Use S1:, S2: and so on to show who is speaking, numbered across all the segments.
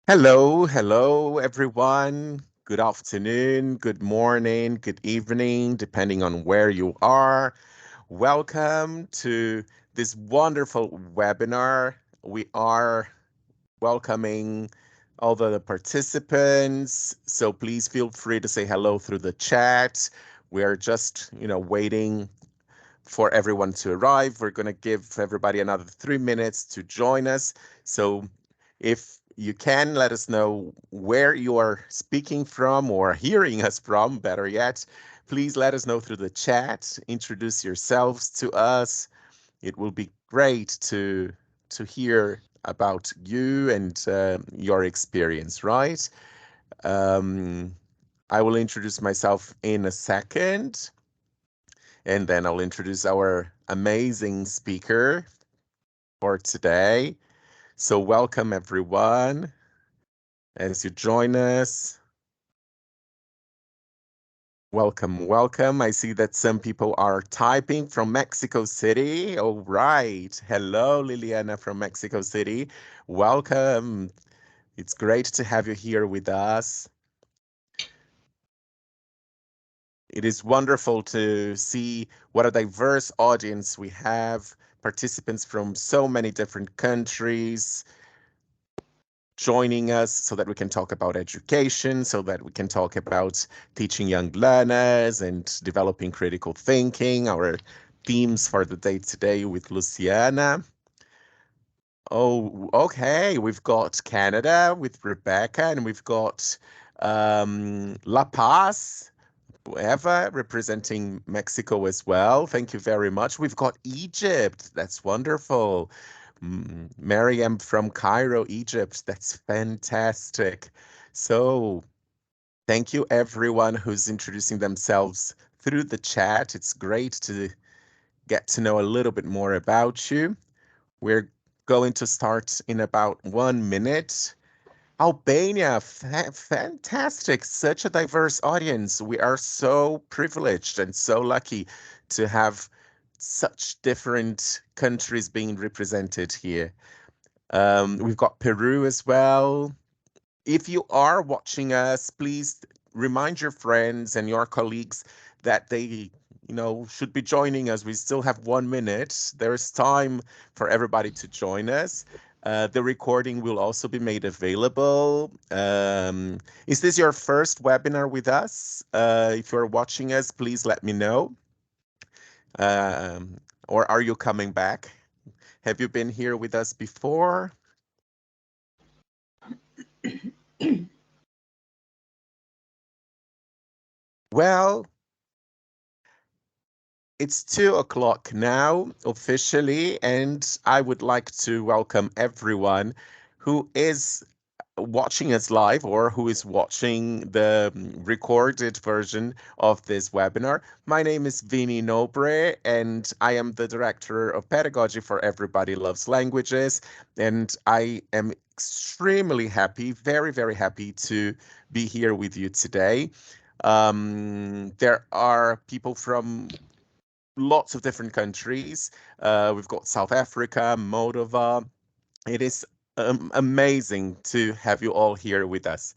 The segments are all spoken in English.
S1: Hello, everyone. Good afternoon, good morning, good evening, depending on where you are. Welcome to this wonderful webinar. We are welcoming all the participants, so please feel free to say hello through the chat. We are just, waiting for everyone to arrive. We're going to give everybody another 3 minutes to join us. So if you can, let us know where you are speaking from or hearing us from, better yet. Please let us know through the chat. Introduce yourselves to us. It will be great to hear about you and your experience, right? Um, I will introduce myself in a second, and then I'll introduce our amazing speaker for today. So welcome everyone as you join us. Welcome. I see that some people are typing from Mexico City. All right. Hello, Liliana from Mexico City. Welcome. It's great to have you here with us. It is wonderful to see what a diverse audience we have, participants from so many different countries joining us so that we can talk about education, so that we can talk about teaching young learners and developing critical thinking, our themes for the day today with Luciana. Oh, okay. We've got Canada with Rebecca, and we've got La Paz, Eva, representing Mexico as well. Thank you very much. We've got Egypt. That's wonderful. Mariam from Cairo, Egypt. That's fantastic. So, thank you everyone who's introducing themselves through the chat. It's great to get to know a little bit more about you. We're going to start in about 1 minute. Albania, fantastic. Such a diverse audience. We are so privileged and so lucky to have such different countries being represented here. We've got Peru as well. If you are watching us, please remind your friends and your colleagues that they, should be joining us. We still have 1 minute. There's time for everybody to join us. The recording will also be made available. Is this your first webinar with us? If you're watching us, please let me know. Or are you coming back? Have you been here with us before? Well, it's 2 o'clock now, officially, and I would like to welcome everyone who is watching us live or who is watching the recorded version of this webinar. My name is Vini Nobre, and I am the Director of Pedagogy for Everybody Loves Languages, and I am extremely happy, very, very happy to be here with you today. There are people from lots of different countries. We've got South Africa, Moldova. It is amazing to have you all here with us.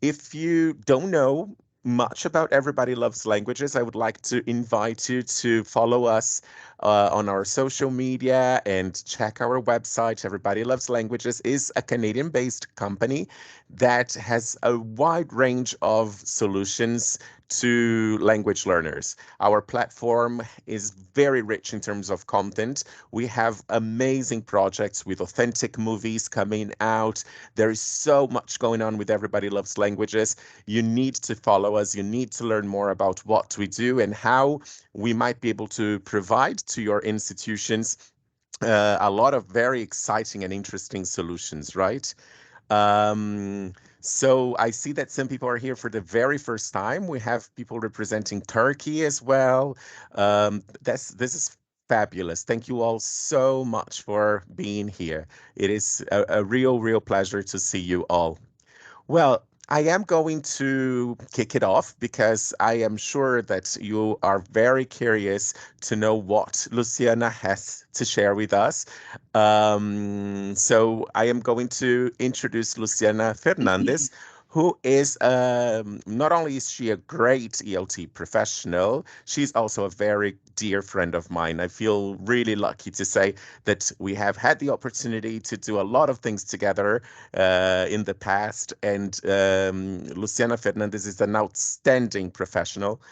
S1: If you don't know much about Everybody Loves Languages, I would like to invite you to follow us on our social media and check our website. Everybody Loves Languages is a Canadian-based company that has a wide range of solutions to language learners. Our platform is very rich in terms of content. We have amazing projects with authentic movies coming out. There is so much going on with Everybody Loves Languages. You need to follow us. You need to learn more about what we do and how we might be able to provide to your institutions a lot of very exciting and interesting solutions, right? Um, so I see that some people are here for the very first time. We have people representing Turkey as well. This is fabulous. Thank you all so much for being here. It is a real pleasure to see you all. Well, I am going to kick it off because I am sure that you are very curious to know what Luciana has to share with us. So I am going to introduce Luciana Fernandez, who is not only is she a great ELT professional, she's also a very dear friend of mine. I feel really lucky to say that we have had the opportunity to do a lot of things together in the past. And Luciana Fernandez is an outstanding professional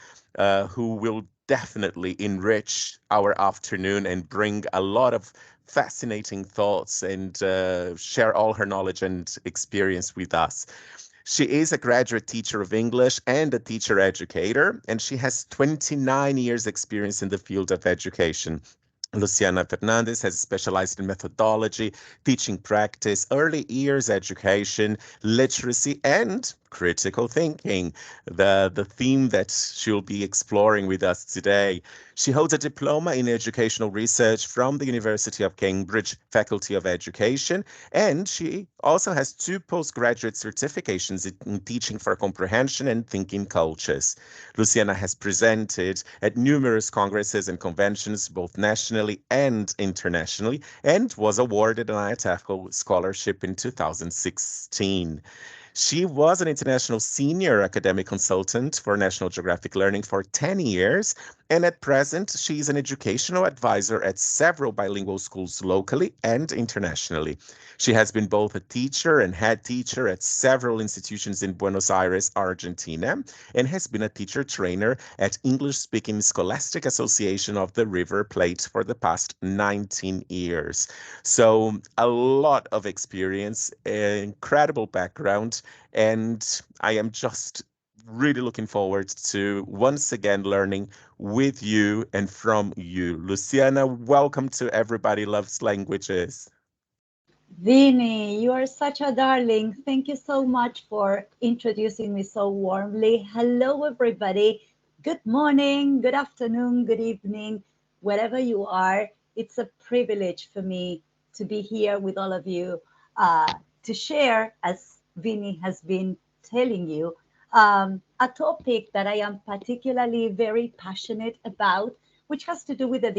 S1: who will definitely enrich our afternoon and bring a lot of fascinating thoughts and share all her knowledge and experience with us. She is a graduate teacher of English and a teacher educator, and she has 29 years experience in the field of education. Luciana Fernandez has specialized in methodology, teaching practice, early years education, literacy, and critical thinking, the theme that she'll be exploring with us today. She holds a diploma in educational research from the University of Cambridge Faculty of Education, and she also has two postgraduate certifications in teaching for comprehension and thinking cultures. Luciana has presented at numerous congresses and conventions, both nationally and internationally, and was awarded an IATEFL scholarship in 2016. She was an international senior academic consultant for National Geographic Learning for 10 years, and at present, she's an educational advisor at several bilingual schools locally and internationally. She has been both a teacher and head teacher at several institutions in Buenos Aires, Argentina, and has been a teacher trainer at English Speaking Scholastic Association of the River Plate for the past 19 years. So, a lot of experience, incredible background, and I am just really looking forward to once again learning with you and from you. Luciana, welcome to Everybody Loves Languages.
S2: Vini, you are such a darling. Thank you so much for introducing me so warmly. Hello, everybody. Good morning, good afternoon, good evening, wherever you are. It's a privilege for me to be here with all of you to share, as Vini has been telling you, a topic that I am particularly very passionate about, which has to do with the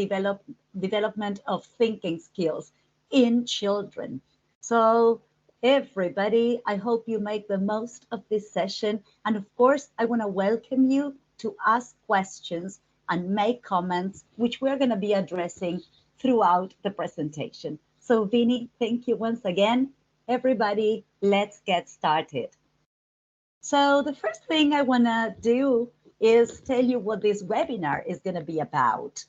S2: development of thinking skills in children. So, everybody, I hope you make the most of this session. And of course, I want to welcome you to ask questions and make comments, which we're going to be addressing throughout the presentation. So, Vinny, thank you once again. Everybody, let's get started. So, the first thing I want to do is tell you what this webinar is going to be about.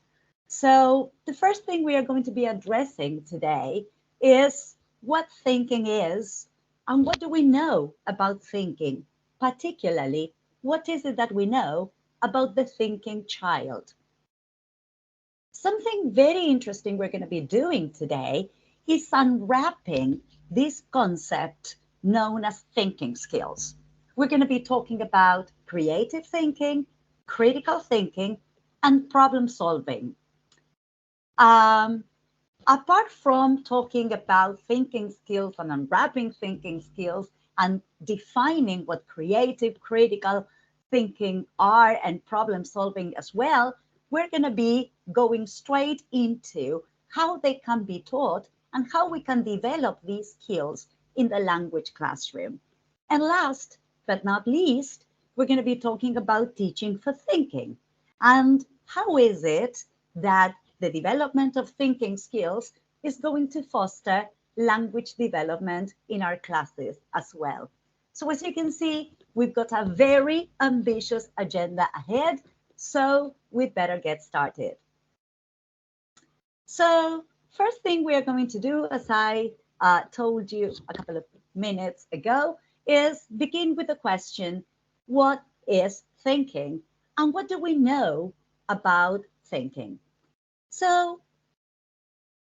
S2: So the first thing we are going to be addressing today is what thinking is and what do we know about thinking, particularly what is it that we know about the thinking child. Something very interesting we're going to be doing today is unwrapping this concept known as thinking skills. We're going to be talking about creative thinking, critical thinking, and problem solving. Apart from talking about thinking skills and unwrapping thinking skills and defining what creative, critical thinking are and problem solving as well, we're going to be going straight into how they can be taught and how we can develop these skills in the language classroom. And last but not least, we're going to be talking about teaching for thinking. And how is it that the development of thinking skills is going to foster language development in our classes as well. So as you can see, we've got a very ambitious agenda ahead, so we'd better get started. So first thing we are going to do, as I told you a couple of minutes ago, is begin with the question, what is thinking? And what do we know about thinking? So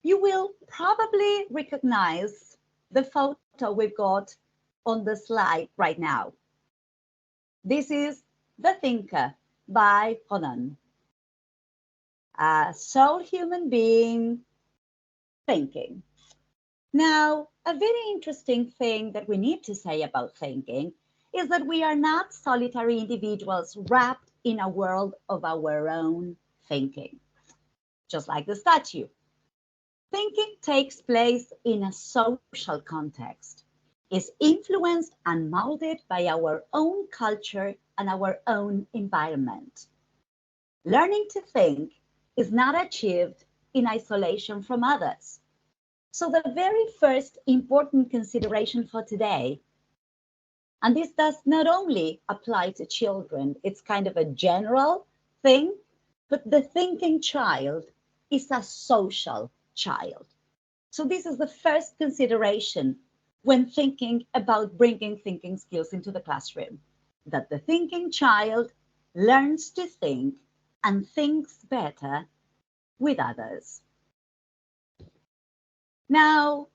S2: you will probably recognize the photo we've got on the slide right now. This is The Thinker by Conan. A sole human being thinking. Now, a very interesting thing that we need to say about thinking is that we are not solitary individuals wrapped in a world of our own thinking. Just like the statue. Thinking takes place in a social context, is influenced and molded by our own culture and our own environment. Learning to think is not achieved in isolation from others. So the very first important consideration for today, and this does not only apply to children, it's kind of a general thing, but the thinking child is a social child. So this is the first consideration when thinking about bringing thinking skills into the classroom, that the thinking child learns to think and thinks better with others. Now,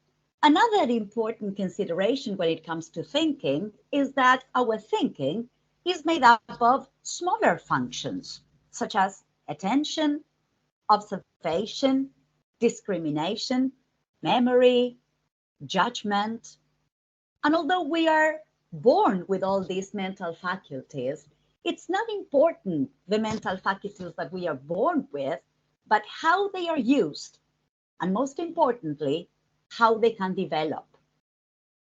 S2: another important consideration when it comes to thinking is that our thinking is made up of smaller functions, such as attention, observation, discrimination, memory, judgment. And although we are born with all these mental faculties, it's not important the mental faculties that we are born with, but how they are used, and most importantly, how they can develop.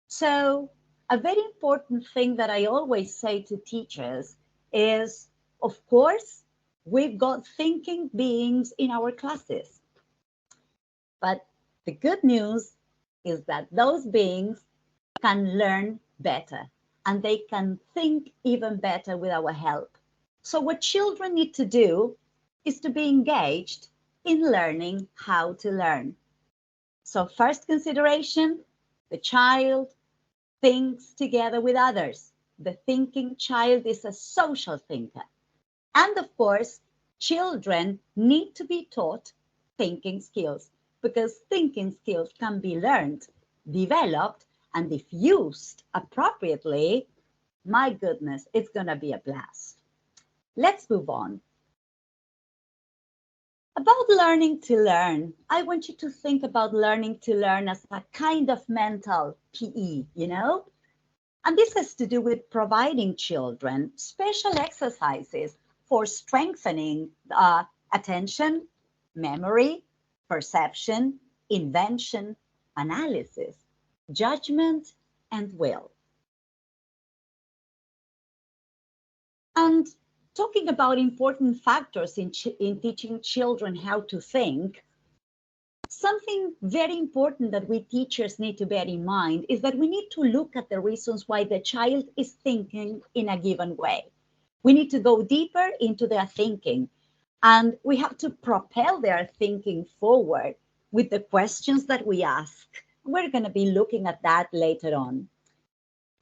S2: So a very important thing that I always say to teachers is, of course, we've got thinking beings in our classes. But the good news is that those beings can learn better and they can think even better with our help. So what children need to do is to be engaged in learning how to learn. So first consideration, the child thinks together with others. The thinking child is a social thinker. And of course, children need to be taught thinking skills because thinking skills can be learned, developed, and if used appropriately, my goodness, it's going to be a blast. Let's move on. About learning to learn, I want you to think about learning to learn as a kind of mental PE, And this has to do with providing children special exercises for strengthening attention, memory, perception, invention, analysis, judgment, and will. And talking about important factors in teaching children how to think, something very important that we teachers need to bear in mind is that we need to look at the reasons why the child is thinking in a given way. We need to go deeper into their thinking, and we have to propel their thinking forward with the questions that we ask. We're going to be looking at that later on.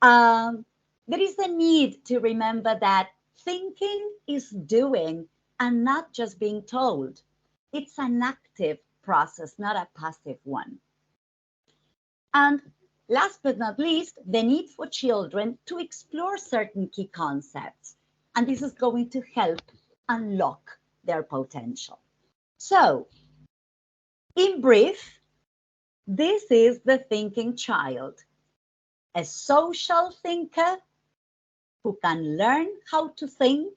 S2: There is a need to remember that thinking is doing and not just being told. It's an active process, not a passive one. And last but not least, the need for children to explore certain key concepts. And this is going to help unlock their potential. So, in brief, this is the thinking child, a social thinker who can learn how to think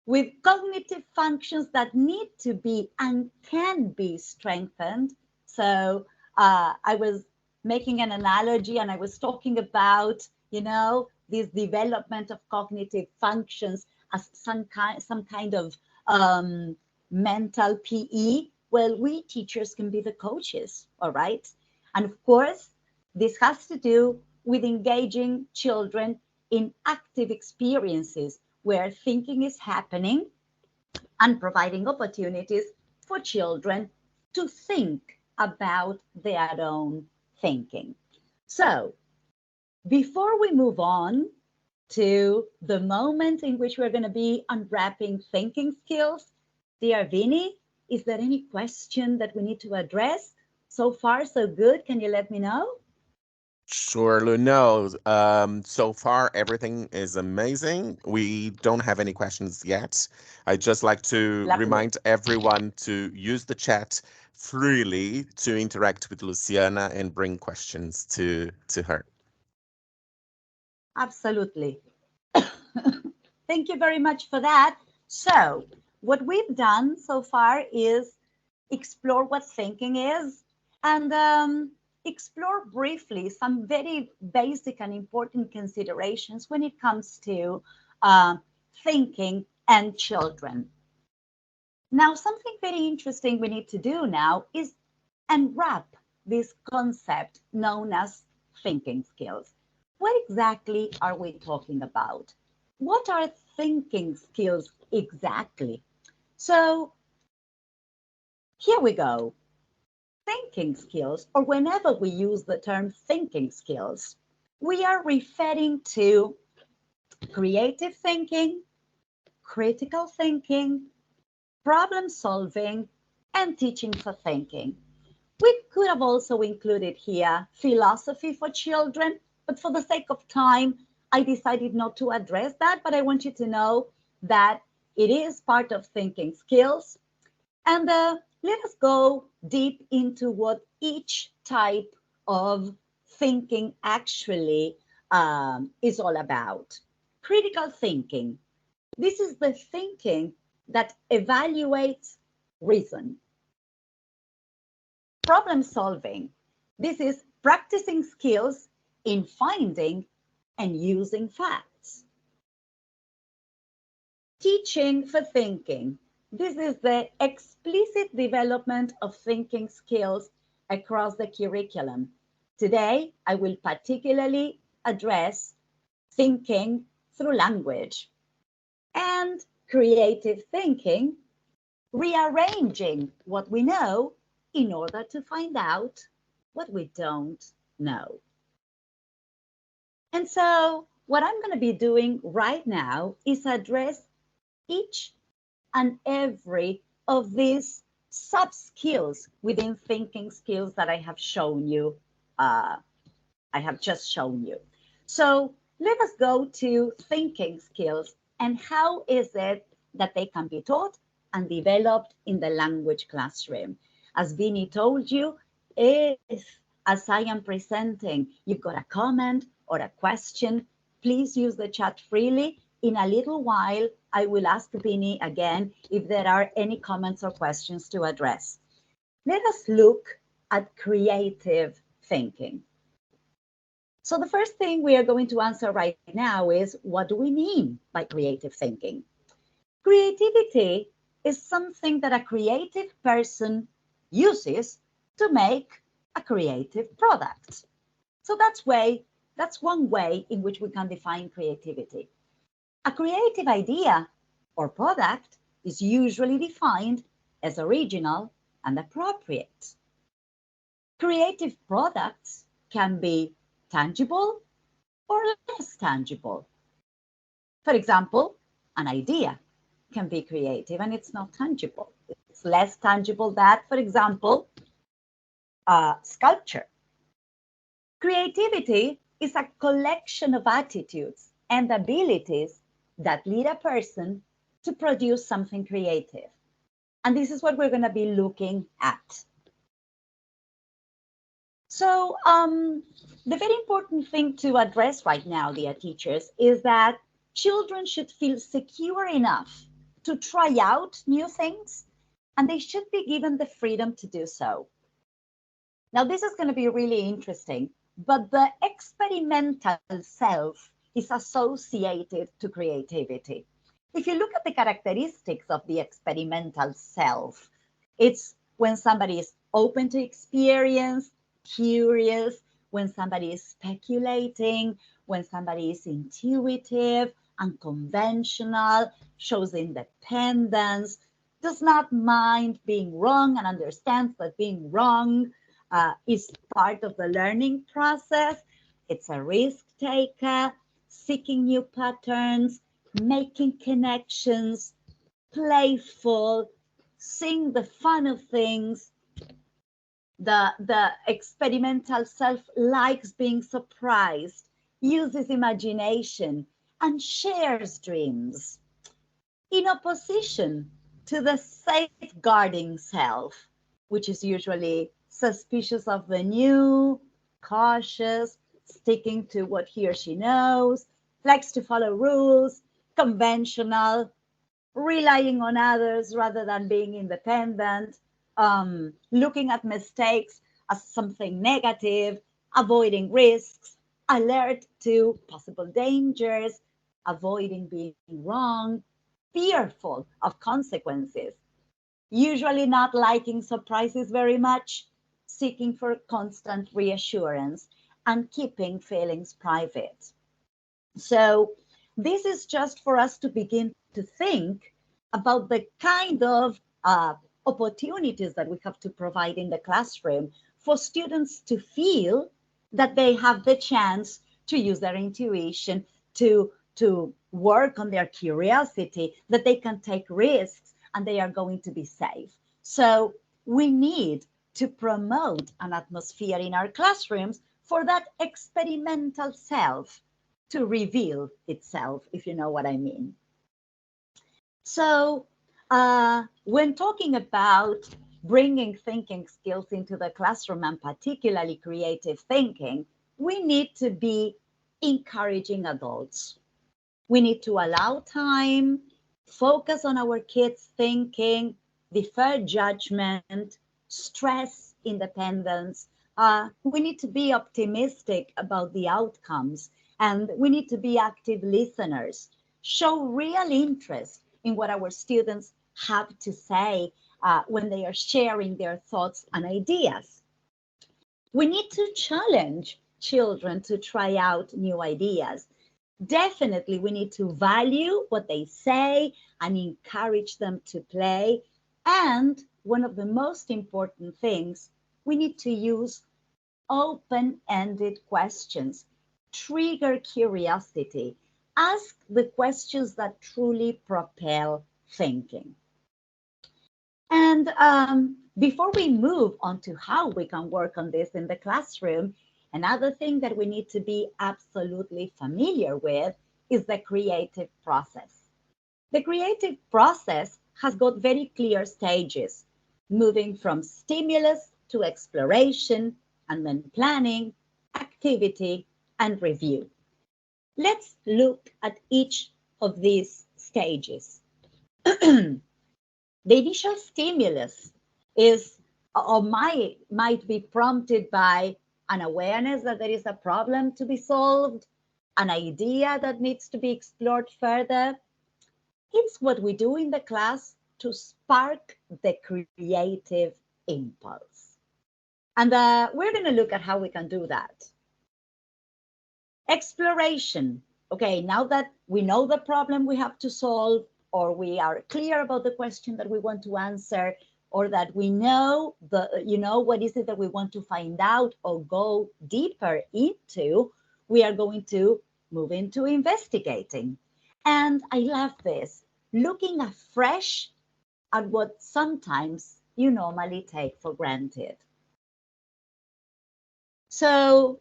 S2: with cognitive functions that need to be and can be strengthened. So I was making an analogy and I was talking about, this development of cognitive functions as some kind of mental PE. Well, we teachers can be the coaches, all right? And of course, this has to do with engaging children in active experiences where thinking is happening and providing opportunities for children to think about their own thinking. So, before we move on to the moment in which we're going to be unwrapping thinking skills, dear Vinny, is there any question that we need to address? So far, so good. Can you let me know?
S1: Sure, Lou. No, so far everything is amazing. We don't have any questions yet. I'd just like to
S2: Lovely.
S1: remind everyone to use the chat freely to interact with Luciana and bring questions to her.
S2: Absolutely. Thank you very much for that. So, what we've done so far is explore what thinking is and explore briefly some very basic and important considerations when it comes to uh, thinking and children. Now, something very interesting we need to do now is unwrap this concept known as thinking skills. What exactly are we talking about? What are thinking skills exactly? So here we go. Thinking skills, or whenever we use the term thinking skills, we are referring to creative thinking, critical thinking, problem solving, and teaching for thinking. We could have also included here philosophy for children, but for the sake of time, I decided not to address that. But I want you to know that it is part of thinking skills. And let us go deep into what each type of thinking actually is all about. Critical thinking. This is the thinking that evaluates reason. Problem solving. This is practicing skills in finding and using facts. Teaching for thinking. This is the explicit development of thinking skills across the curriculum. Today, I will particularly address thinking through language and creative thinking, rearranging what we know in order to find out what we don't know. And so what I'm going to be doing right now is address each and every of these sub skills within thinking skills that I have shown you. I have just shown you. So let us go to thinking skills and how is it that they can be taught and developed in the language classroom. As Vinny told you, if as I am presenting, you've got a comment or a question, please use the chat freely. In a little while, I will ask Vinny again if there are any comments or questions to address. Let us look at creative thinking. So the first thing we are going to answer right now is, what do we mean by creative thinking? Creativity is something that a creative person uses to make a creative product. So that's one way in which we can define creativity. A creative idea or product is usually defined as original and appropriate. Creative products can be tangible or less tangible. For example, an idea can be creative and it's not tangible. It's less tangible than, for example, sculpture. Creativity is a collection of attitudes and abilities that lead a person to produce something creative. And this is what we're going to be looking at. So the very important thing to address right now, dear teachers, is that children should feel secure enough to try out new things, and they should be given the freedom to do so. Now, this is going to be really interesting, but the experimental self is associated to creativity. If you look at the characteristics of the experimental self, it's when somebody is open to experience, curious, when somebody is speculating, when somebody is intuitive, unconventional, shows independence, does not mind being wrong and understands that being wrong is part of the learning process. It's a risk taker, seeking new patterns, making connections, playful, seeing the fun of things. The experimental self likes being surprised, uses imagination, and shares dreams. In opposition to the safeguarding self, which is usually suspicious of the new, cautious, sticking to what he or she knows, likes to follow rules, conventional, relying on others rather than being independent, looking at mistakes as something negative, avoiding risks, alert to possible dangers, avoiding being wrong, fearful of consequences, usually not liking surprises very much, seeking for constant reassurance, and keeping feelings private. So, this is just for us to begin to think about the kind of opportunities that we have to provide in the classroom for students to feel that they have the chance to use their intuition, to work on their curiosity, that they can take risks and they are going to be safe. So we need to promote an atmosphere in our classrooms for that experimental self to reveal itself, if you know what I mean. So, when talking about bringing thinking skills into the classroom and particularly creative thinking, we need to be encouraging adults. We need to allow time, focus on our kids' thinking, defer judgment, stress independence. We need to be optimistic about the outcomes, and we need to be active listeners, show real interest in what our students have to say when they are sharing their thoughts and ideas. We need to challenge children to try out new ideas. Definitely, we need to value what they say and encourage them to play. And one of the most important things, we need to use open-ended questions, trigger curiosity, ask the questions that truly propel thinking. And before we move on to how we can work on this in the classroom, another thing that we need to be absolutely familiar with is the creative process. The creative process has got very clear stages, moving from stimulus to exploration, and then planning, activity, and review. Let's look at each of these stages. The initial stimulus is or might be prompted by an awareness that there is a problem to be solved, an idea that needs to be explored further. It's what we do in the class to spark the creative impulse. And we're going to look at how we can do that. Exploration. Okay, now that we know the problem we have to solve, or we are clear about the question that we want to answer, or that we know what is it that we want to find out or go deeper into, we are going to move into investigating. And I love this, looking afresh at what sometimes you normally take for granted. So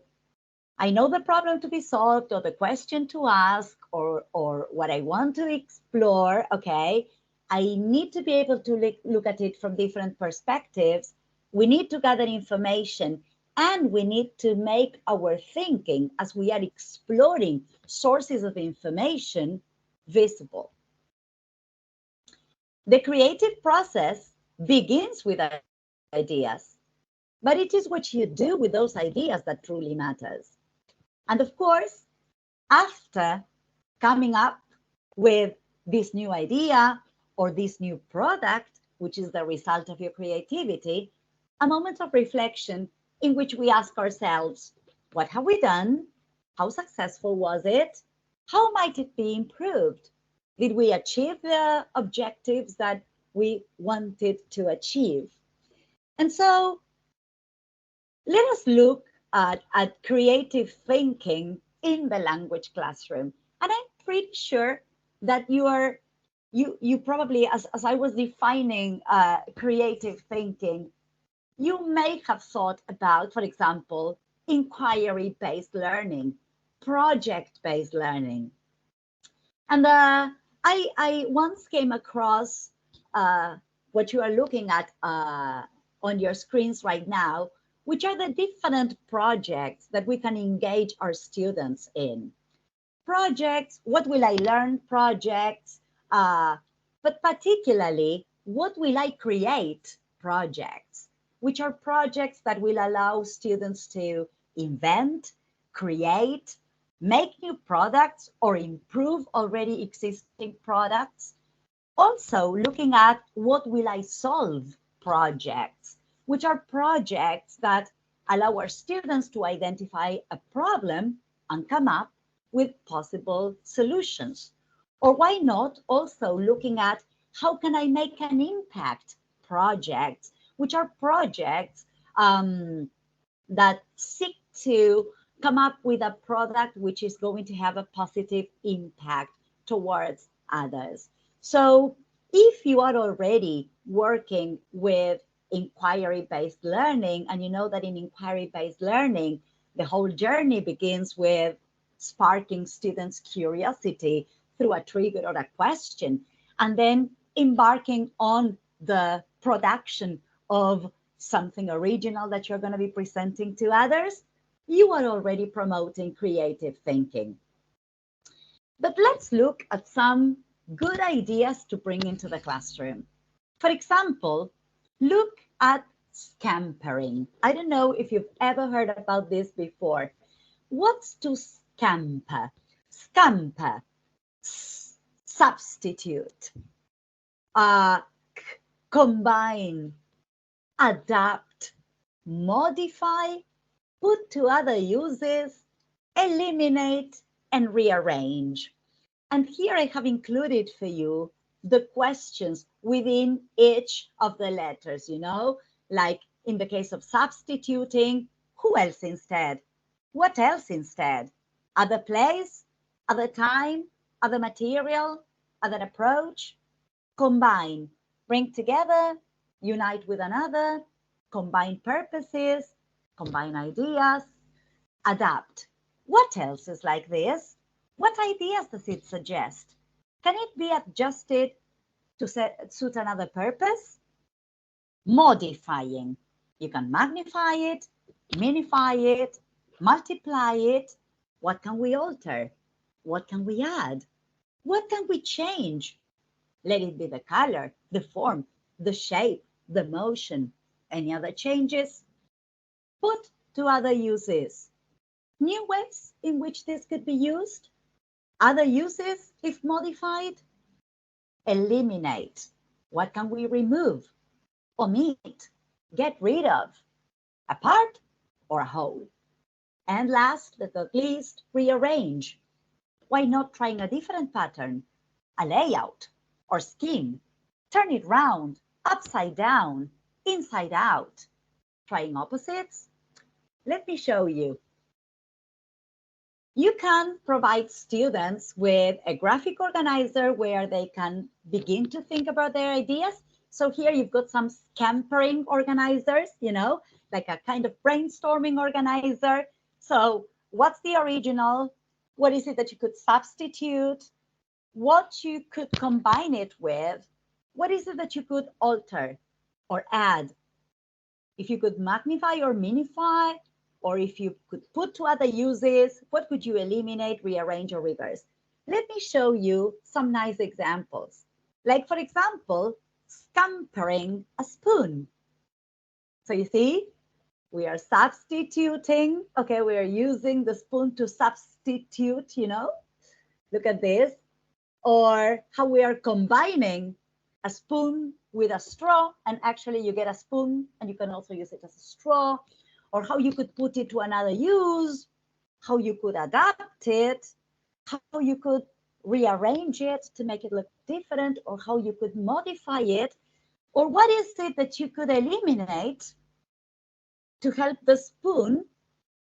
S2: I know the problem to be solved, or the question to ask, or what I want to explore, okay? I need to be able to look at it from different perspectives. We need to gather information, and we need to make our thinking as we are exploring sources of information visible. The creative process begins with ideas, but it is what you do with those ideas that truly matters. And of course, after coming up with this new idea or this new product, which is the result of your creativity, a moment of reflection in which we ask ourselves, what have we done? How successful was it? How might it be improved? Did we achieve the objectives that we wanted to achieve? And so let us look at creative thinking in the language classroom. And I'm pretty sure that you probably, as I was defining creative thinking, you may have thought about, for example, inquiry-based learning, project-based learning. And I once came across what you are looking at on your screens right now, which are the different projects that we can engage our students in. Projects, what will I learn projects, but particularly, what will I create projects, which are projects that will allow students to invent, create, make new products or improve already existing products. Also looking at what will I solve projects, which are projects that allow our students to identify a problem and come up with possible solutions. Or why not also looking at how can I make an impact projects, which are projects that seek to come up with a product which is going to have a positive impact towards others. So if you are already working with inquiry-based learning, and you know that in inquiry-based learning, the whole journey begins with sparking students' curiosity through a trigger or a question, and then embarking on the production of something original that you're going to be presenting to others, you are already promoting creative thinking. But let's look at some good ideas to bring into the classroom. For example, look at scampering. I don't know if you've ever heard about this before. What's to scamper? Scamper, substitute, combine, adapt, modify, put to other uses, eliminate, and rearrange. And here I have included for you the questions within each of the letters, like in the case of substituting, who else instead? What else instead? Other place, other time, other material, other approach. Combine, bring together, unite with another, combine purposes, combine ideas, adapt. What else is like this? What ideas does it suggest? Can it be adjusted to suit another purpose? Modifying. You can magnify it, minify it, multiply it. What can we alter? What can we add? What can we change? Let it be the color, the form, the shape, the motion. Any other changes? Put to other uses. New ways in which this could be used. Other uses if modified. Eliminate. What can we remove? Omit. Get rid of. A part or a whole. And last but not least, rearrange. Why not trying a different pattern, a layout or scheme? Turn it round, upside down, inside out. Trying opposites? Let me show you. You can provide students with a graphic organizer where they can begin to think about their ideas. So here you've got some scampering organizers, like a kind of brainstorming organizer. So what's the original? What is it that you could substitute? What you could combine it with? What is it that you could alter or add? If you could magnify or minify, or if you could put to other uses, what could you eliminate, rearrange, or reverse? Let me show you some nice examples. Like, for example, scampering a spoon. So you see, we are substituting. Okay, we are using the spoon to substitute, Look at this. Or how we are combining a spoon with a straw, and actually you get a spoon and you can also use it as a straw. Or how you could put it to another use, how you could adapt it, how you could rearrange it to make it look different, or how you could modify it, or what is it that you could eliminate to help the spoon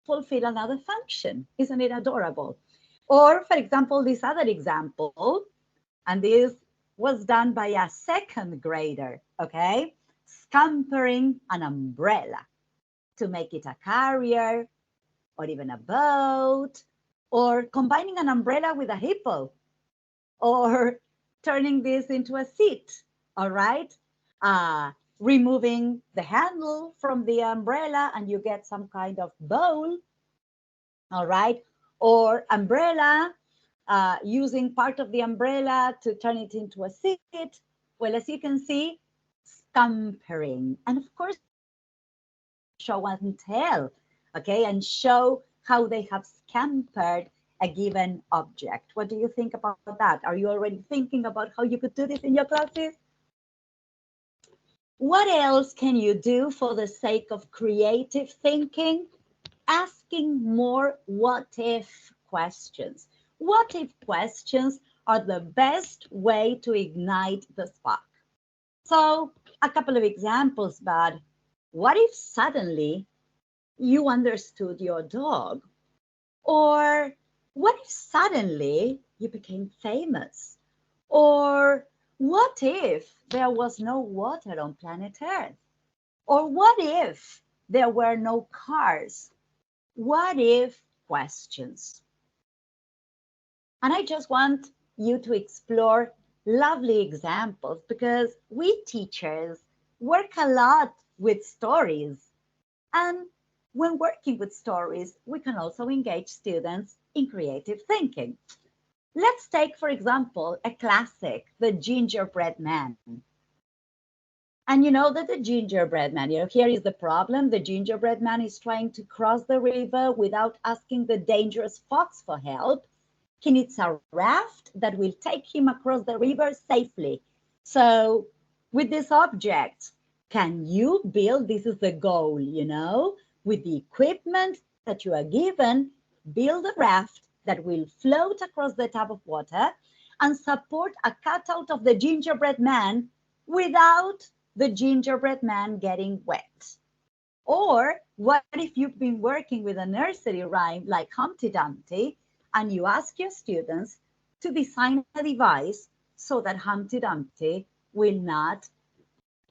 S2: fulfill another function. Isn't it adorable? Or, for example, this other example, and this was done by a second grader, okay? Scampering an umbrella to make it a carrier, or even a boat, or combining an umbrella with a hippo, or turning this into a seat, all right? removing the handle from the umbrella and you get some kind of bowl, all right? Or umbrella, using part of the umbrella to turn it into a seat. Well, as you can see, scampering. And of course, show and tell, okay, and show how they have scampered a given object. What do you think about that? Are you already thinking about how you could do this in your classes? What else can you do for the sake of creative thinking? Asking more what if questions. What if questions are the best way to ignite the spark. So a couple of examples, but what if suddenly you understood your dog? Or what if suddenly you became famous? Or what if there was no water on planet Earth? Or what if there were no cars? What if questions? And I just want you to explore lovely examples because we teachers work a lot with stories. And when working with stories, we can also engage students in creative thinking. Let's take, for example, a classic, The Gingerbread Man. And you know that the gingerbread man, here is the problem. The gingerbread man is trying to cross the river without asking the dangerous fox for help. He needs a raft that will take him across the river safely. So with this object, can you build, this is the goal, with the equipment that you are given, build a raft that will float across the tub of water and support a cutout of the gingerbread man without the gingerbread man getting wet. Or what if you've been working with a nursery rhyme like Humpty Dumpty and you ask your students to design a device so that Humpty Dumpty will not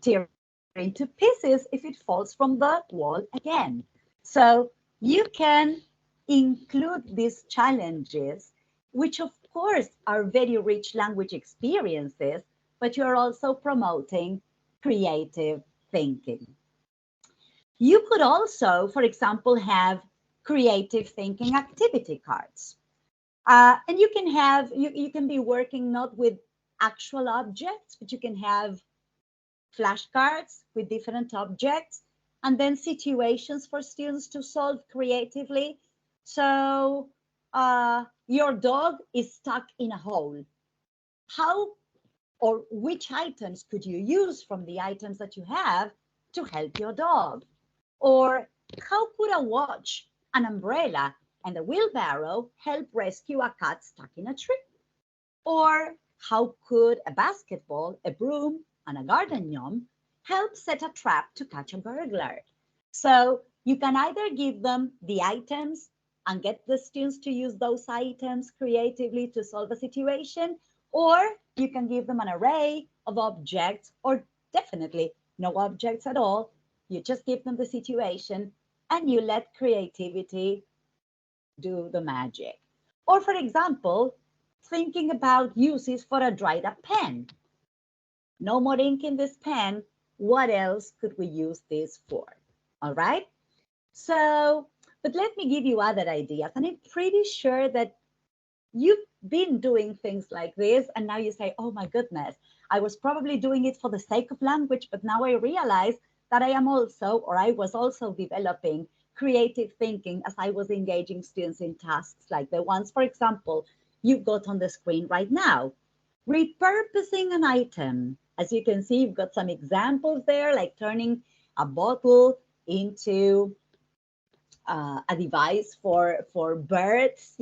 S2: tear into pieces if it falls from the wall again. So you can include these challenges, which of course are very rich language experiences, but you're also promoting creative thinking. You could also, for example, have creative thinking activity cards. And you can have, you can be working not with actual objects, but you can have flashcards with different objects and then situations for students to solve creatively. So your dog is stuck in a hole. How or which items could you use from the items that you have to help your dog? Or how could a watch, an umbrella, and a wheelbarrow help rescue a cat stuck in a tree? Or how could a basketball, a broom, and a garden gnome help set a trap to catch a burglar? So you can either give them the items and get the students to use those items creatively to solve a situation, or you can give them an array of objects, or definitely no objects at all. You just give them the situation and you let creativity do the magic. Or for example, thinking about uses for a dried up pen. No more ink in this pen. What else could we use this for? All right. So, but let me give you other ideas. And I'm pretty sure that you've been doing things like this. And now you say, oh my goodness, I was probably doing it for the sake of language, but now I realize that I am also, or I was also developing creative thinking as I was engaging students in tasks like the ones, for example, you've got on the screen right now. Repurposing an item. As you can see, you've got some examples there, like turning a bottle into a device for birds,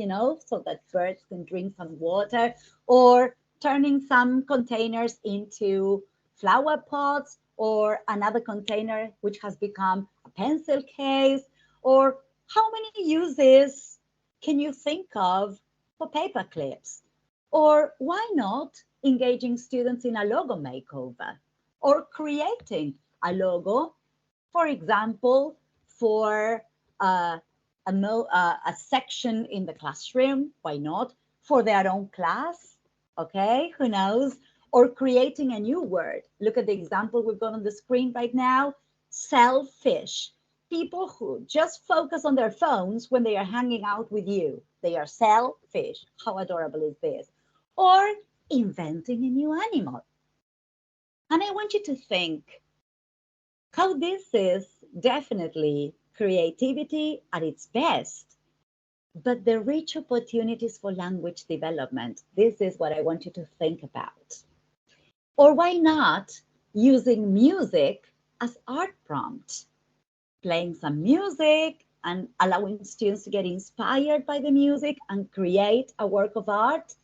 S2: so that birds can drink some water, or turning some containers into flower pots, or another container which has become a pencil case. Or how many uses can you think of for paper clips? Or why not engaging students in a logo makeover or creating a logo, for example, for a section in the classroom, why not? For their own class, okay, who knows? or creating a new word. Look at the example we've got on the screen right now. Selfish. People who just focus on their phones when they are hanging out with you. They are selfish. How adorable is this? Or inventing a new animal. And I want you to think how this is definitely creativity at its best, but the rich opportunities for language development. This is what I want you to think about. Or why not using music as art prompt? Playing some music and allowing students to get inspired by the music and create a work of art.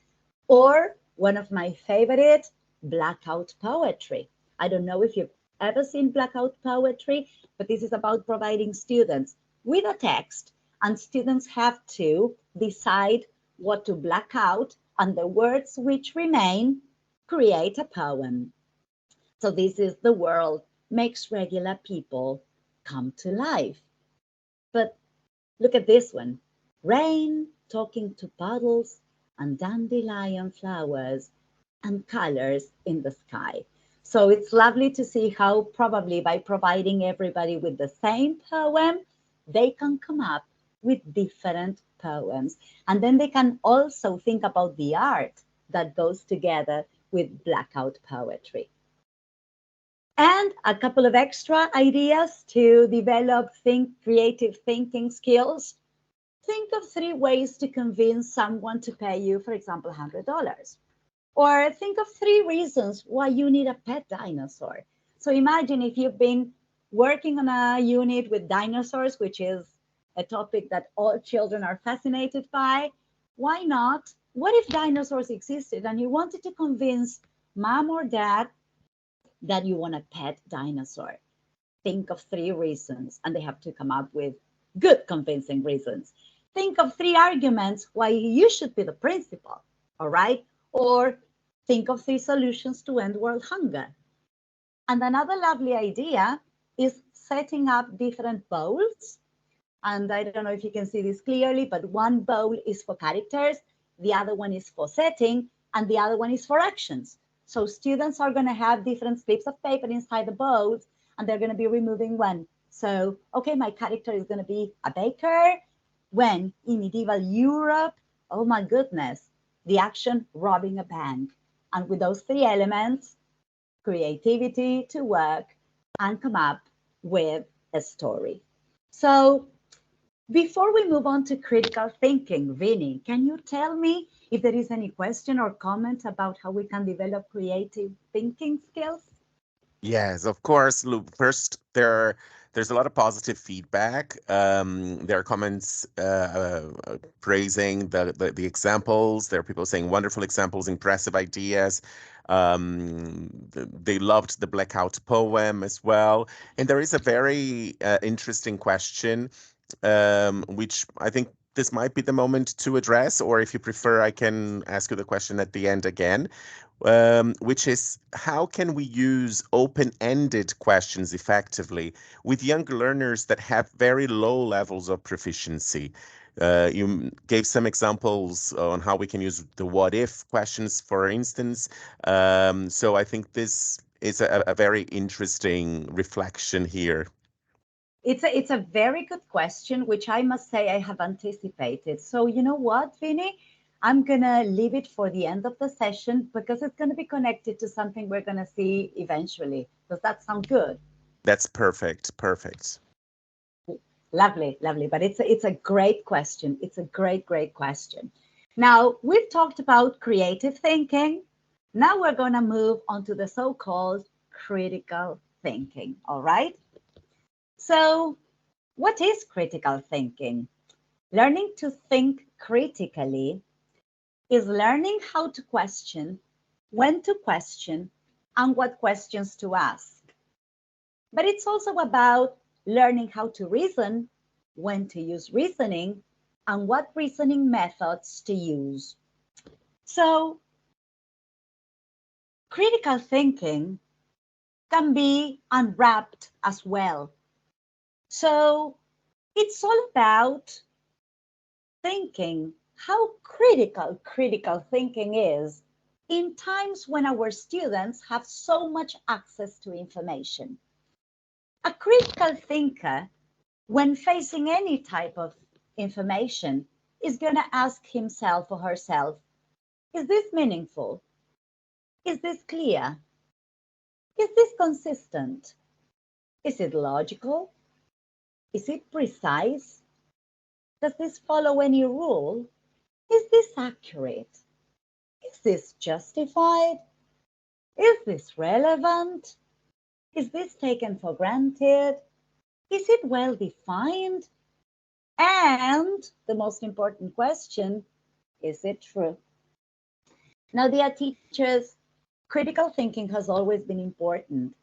S2: Or one of my favorite, blackout poetry. I don't know if you've ever seen blackout poetry, but this is about providing students with a text, and students have to decide what to black out, and the words which remain create a poem. So this is the world makes regular people come to life. But look at this one. Rain talking to puddles and dandelion flowers and colors in the sky. So it's lovely to see how probably by providing everybody with the same poem, they can come up with different poems. And then they can also think about the art that goes together with blackout poetry. And a couple of extra ideas to develop creative thinking skills. Think of 3 ways to convince someone to pay you, for example, $100. Or think of 3 reasons why you need a pet dinosaur. So imagine if you've been working on a unit with dinosaurs, which is a topic that all children are fascinated by. Why not? What if dinosaurs existed and you wanted to convince mom or dad that you want a pet dinosaur? Think of 3 reasons, and they have to come up with good, convincing reasons. Think of 3 arguments why you should be the principal, all right? Or think of 3 solutions to end world hunger. And another lovely idea is setting up different bowls. And I don't know if you can see this clearly, but one bowl is for characters, the other one is for setting, and the other one is for actions. So students are going to have different slips of paper inside the bowls, and they're going to be removing one. So, okay, my character is going to be a baker. When in medieval Europe, oh my goodness, the action robbing a bank. And with those 3 elements, creativity to work and come up with a story. So before we move on to critical thinking, Vinny, can you tell me if there is any question or comment about how we can develop creative thinking skills?
S1: Yes, of course. Look, first, there's a lot of positive feedback. There are comments praising the examples. There are people saying wonderful examples, impressive ideas. They loved the blackout poem as well. And there is a very interesting question, which I think this might be the moment to address, or if you prefer, I can ask you the question at the end again, which is how can we use open-ended questions effectively with young learners that have very low levels of proficiency? You gave some examples on how we can use the what if questions, for instance. So I think this is a very interesting reflection here.
S2: It's a very good question, which I must say I have anticipated. So you know what, Vinny? I'm gonna leave it for the end of the session because it's gonna be connected to something we're gonna see eventually. Does that sound good?
S1: That's perfect. Perfect.
S2: Lovely, lovely. But it's a great question. It's a great question. Now we've talked about creative thinking. Now we're gonna move on to the so-called critical thinking. All right. So, what is critical thinking? Learning to think critically is learning how to question, when to question, and what questions to ask. But it's also about learning how to reason, when to use reasoning, and what reasoning methods to use. So, critical thinking can be unwrapped as well. So, it's all about thinking how critical thinking is in times when our students have so much access to information. A critical thinker, when facing any type of information, is going to ask himself or herself, is this meaningful? Is this clear? Is this consistent? Is it logical? Is it precise? Does this follow any rule? Is this accurate? Is this justified? Is this relevant? Is this taken for granted? Is it well defined? And the most important question, is it true? Now, dear teachers, critical thinking has always been important,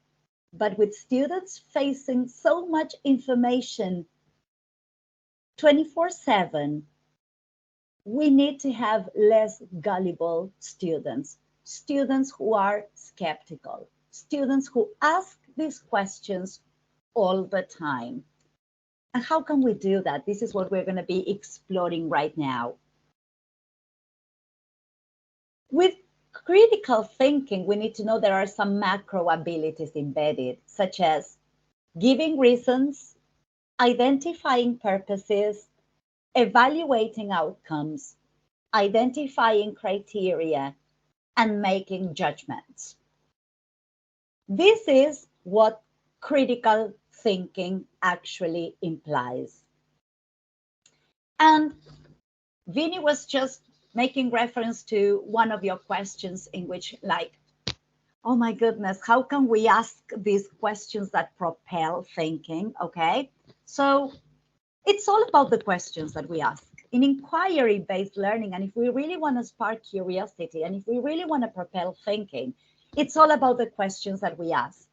S2: but with students facing so much information 24/7, we need to have less gullible students, students who are skeptical, students who ask these questions all the time. And how can we do that? This is what we're going to be exploring right now. With critical thinking, we need to know there are some macro abilities embedded, such as giving reasons, identifying purposes, evaluating outcomes, identifying criteria, and making judgments. This is what critical thinking actually implies. And Vinny was just making reference to one of your questions in which, like, oh my goodness, how can we ask these questions that propel thinking? Okay, so it's all about the questions that we ask in inquiry-based learning. And if we really want to spark curiosity, and if we really want to propel thinking, it's all about the questions that we ask.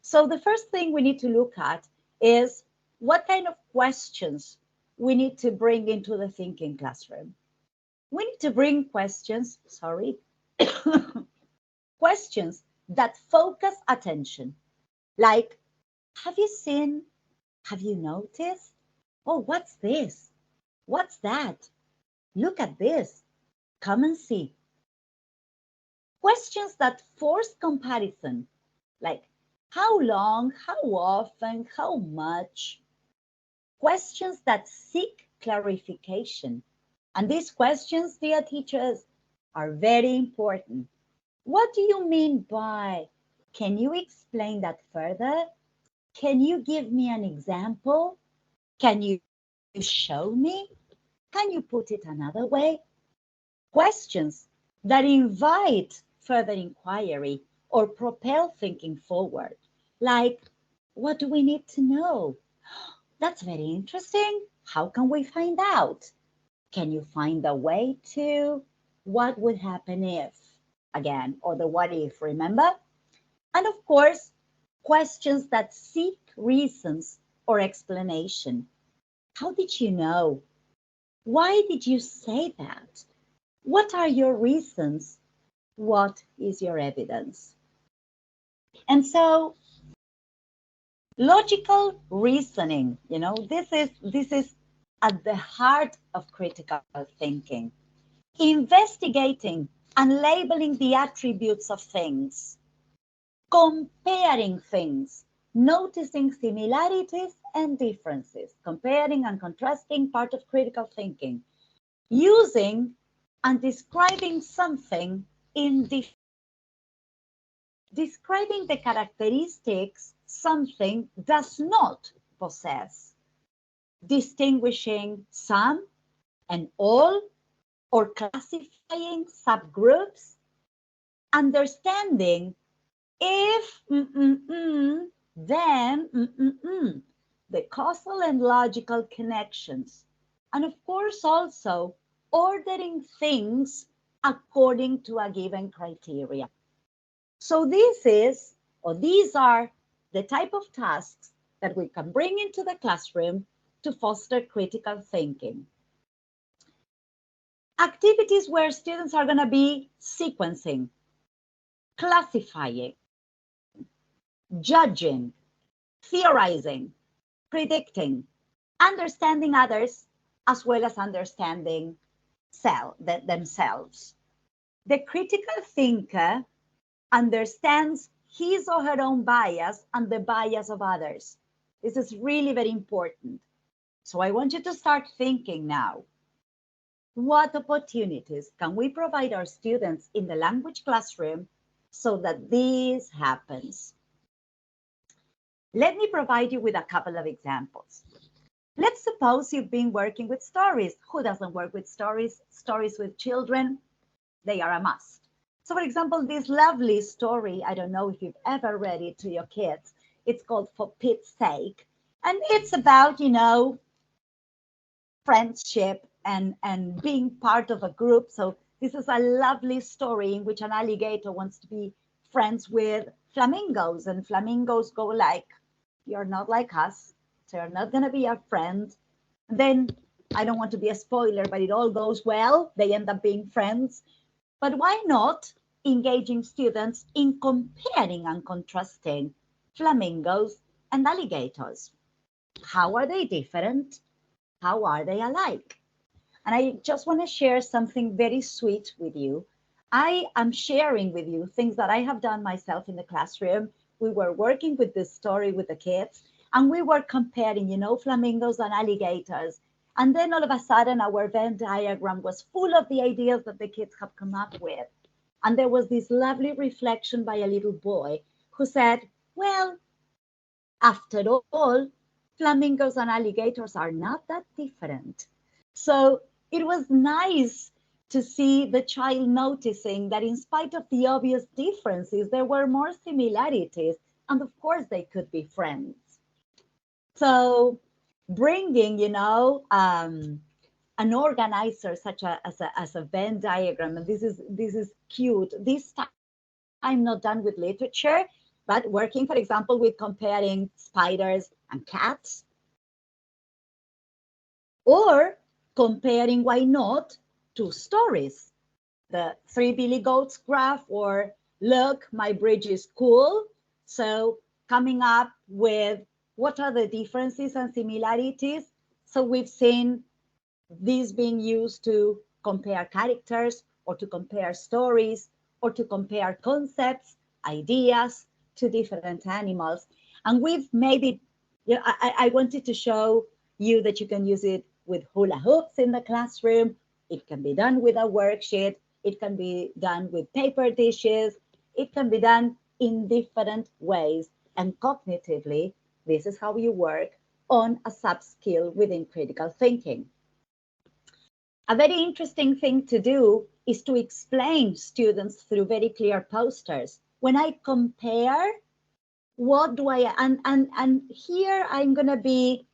S2: So the first thing we need to look at is what kind of questions we need to bring into the thinking classroom. We need to bring questions, questions that focus attention. Like, have you seen? Have you noticed? Oh, what's this? What's that? Look at this. Come and see. Questions that force comparison, like how long, how often, how much. Questions that seek clarification. And these questions, dear teachers, are very important. What do you mean by? Can you explain that further? Can you give me an example? Can you show me? Can you put it another way? Questions that invite further inquiry or propel thinking forward, like, what do we need to know? That's very interesting. How can we find out? Can you find a way to? What would happen if? Again, or the what if, remember? And of course, questions that seek reasons or explanation. How did you know? Why did you say that? What are your reasons? What is your evidence? And so logical reasoning, this is at the heart of critical thinking. Investigating and labeling the attributes of things, comparing things, noticing similarities and differences, comparing and contrasting, part of critical thinking, using and describing something in describing the characteristics something does not possess, distinguishing some and all, or classifying subgroups, understanding if then the causal and logical connections, and of course also ordering things according to a given criteria. So these are the type of tasks that we can bring into the classroom to foster critical thinking. Activities where students are going to be sequencing, classifying, judging, theorizing, predicting, understanding others, as well as understanding themselves. The critical thinker understands his or her own bias and the bias of others. This is really very important. So I want you to start thinking now. What opportunities can we provide our students in the language classroom so that this happens? Let me provide you with a couple of examples. Let's suppose you've been working with stories. Who doesn't work with stories? Stories with children, they are a must. So for example, this lovely story, I don't know if you've ever read it to your kids. It's called For Pete's Sake. And it's about, friendship and being part of a group. So this is a lovely story in which an alligator wants to be friends with flamingos, and flamingos go like, you're not like us, so you're not going to be our friend. Then I don't want to be a spoiler, but it all goes well. They end up being friends. But why not engaging students in comparing and contrasting flamingos and alligators? How are they different? How are they alike? And I just want to share something very sweet with you. I am sharing with you things that I have done myself in the classroom. We were working with this story with the kids, and we were comparing, flamingos and alligators. And then all of a sudden, our Venn diagram was full of the ideas that the kids have come up with. And there was this lovely reflection by a little boy who said, well, after all, flamingos and alligators are not that different. So it was nice to see the child noticing that in spite of the obvious differences, there were more similarities. And of course, they could be friends. So bringing, an organizer such as a Venn diagram, and this is cute. This time not done with literature, but working, for example, with comparing spiders and cats, or comparing, why not, two stories, the Three Billy Goats graph, or look, my bridge is cool. So coming up with what are the differences and similarities. So we've seen these being used to compare characters, or to compare stories, or to compare concepts, ideas to different animals. And we've made it, I wanted to show you that you can use it with hula hoops in the classroom. It can be done with a worksheet. It can be done with paper dishes. It can be done in different ways. And cognitively, this is how you work on a sub-skill within critical thinking. A very interesting thing to do is to explain students through very clear posters. When I compare, what do I, and here I'm going to be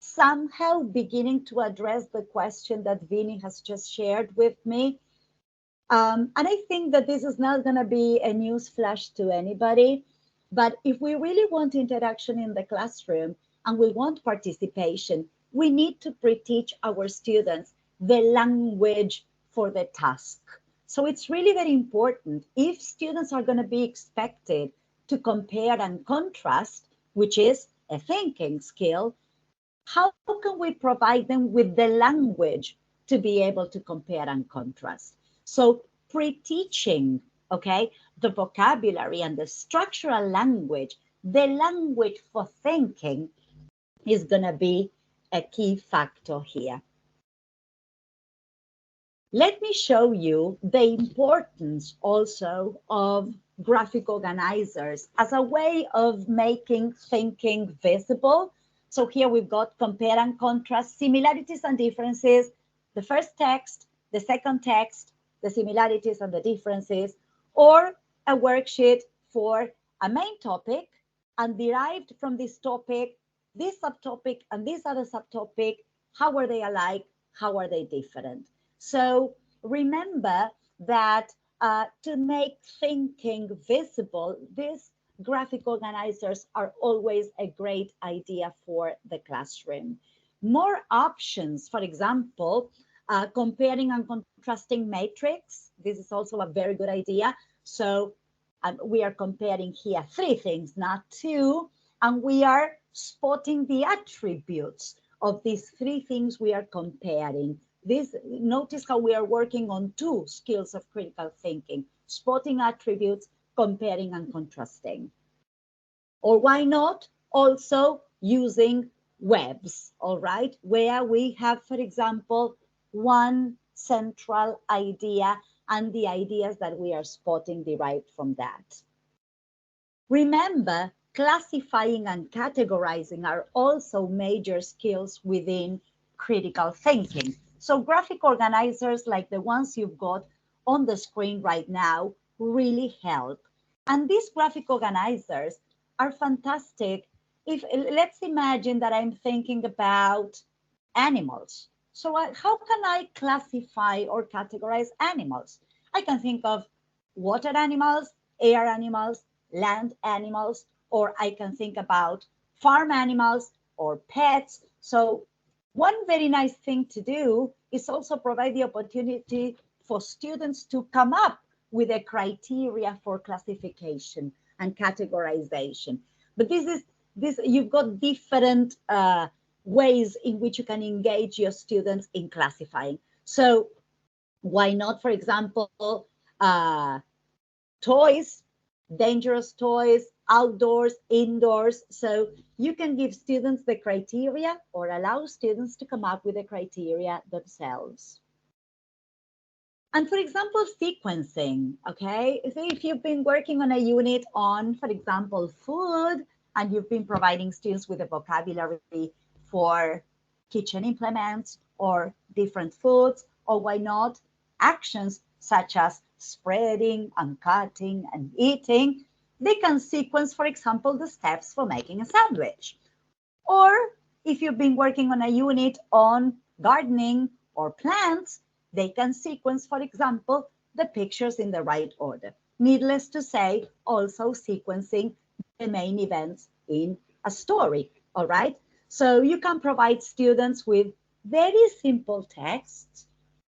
S2: somehow beginning to address the question that Vinny has just shared with me. And I think that this is not going to be a news flash to anybody, but if we really want interaction in the classroom and we want participation, we need to pre-teach our students the language for the task. So it's really very important. If students are going to be expected to compare and contrast, which is a thinking skill, how can we provide them with the language to be able to compare and contrast? So pre-teaching, okay, the vocabulary and the structural language, the language for thinking is going to be a key factor here. Let me show you the importance also of graphic organizers as a way of making thinking visible. So here we've got compare and contrast, similarities and differences, the first text, the second text, the similarities and the differences, or a worksheet for a main topic, and derived from this topic, this subtopic and this other subtopic, how are they alike, how are they different? So remember that to make thinking visible, these graphic organizers are always a great idea for the classroom. More options, for example, comparing and contrasting matrix. This is also a very good idea. So we are comparing here 3 things, not 2, and we are spotting the attributes of these 3 things we are comparing. Notice how we are working on two skills of critical thinking: spotting attributes, comparing and contrasting. Or why not also using webs, all right, where we have, for example, one central idea and the ideas that we are spotting derived from that. Remember, classifying and categorizing are also major skills within critical thinking. So graphic organizers like the ones you've got on the screen right now really help. And these graphic organizers are fantastic. If let's imagine that I'm thinking about animals. So how can I classify or categorize animals? I can think of water animals, air animals, land animals, or I can think about farm animals or pets. So one very nice thing to do is also provide the opportunity for students to come up with a criteria for classification and categorization. But this you've got different ways in which you can engage your students in classifying. So why not, for example, toys, dangerous toys, outdoors, indoors. So you can give students the criteria or allow students to come up with the criteria themselves. And for example, sequencing, okay? So if you've been working on a unit on, for example, food, and you've been providing students with a vocabulary for kitchen implements or different foods, or why not actions such as spreading and cutting and eating, they can sequence, for example, the steps for making a sandwich. Or if you've been working on a unit on gardening or plants, they can sequence, for example, the pictures in the right order. Needless to say, also sequencing the main events in a story, all right? So you can provide students with very simple texts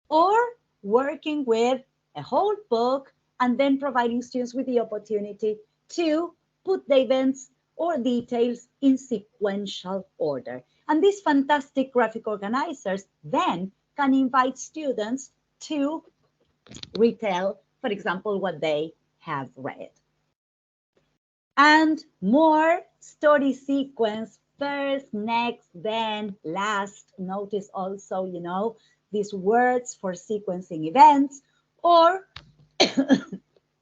S2: or working with a whole book and then providing students with the opportunity to put the events or details in sequential order. And these fantastic graphic organizers then can invite students to retell, for example, what they have read. And more story sequence, first, next, then, last. Notice also, these words for sequencing events, or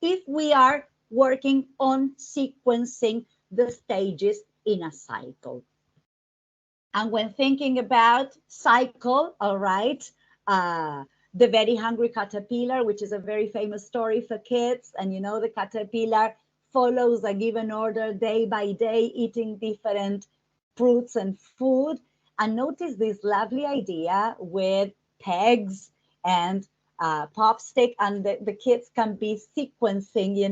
S2: if we are working on sequencing the stages in a cycle. And when thinking about cycle, all right, the very hungry caterpillar, which is a very famous story for kids, and the caterpillar follows a given order day by day, eating different fruits and food. And notice this lovely idea with pegs and pop stick, and the kids can be sequencing,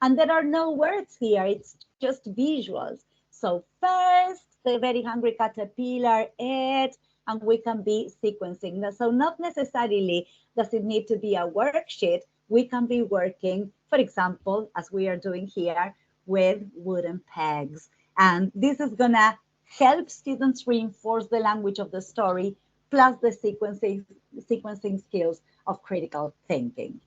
S2: and there are no words here, it's just visuals. So first, the very hungry caterpillar ate, and we can be sequencing. So not necessarily does it need to be a worksheet. We can be working, for example, as we are doing here, with wooden pegs. And this is gonna help students reinforce the language of the story, plus the sequencing skills of critical thinking.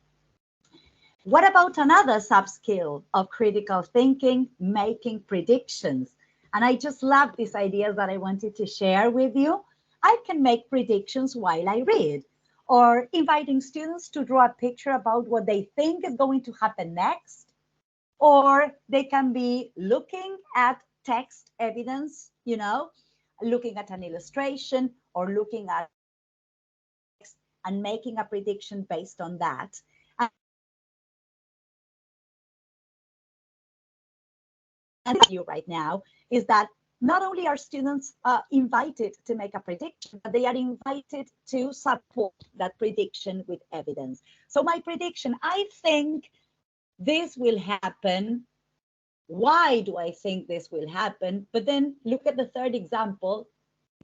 S2: What about another sub-skill of critical thinking, making predictions? And I just love these ideas that I wanted to share with you. I can make predictions while I read, or inviting students to draw a picture about what they think is going to happen next, or they can be looking at text evidence, looking at an illustration or looking at text and making a prediction based on that. And you right now is that not only are students invited to make a prediction, but they are invited to support that prediction with evidence. So my prediction, I think this will happen. Why do I think this will happen? But then look at the third example.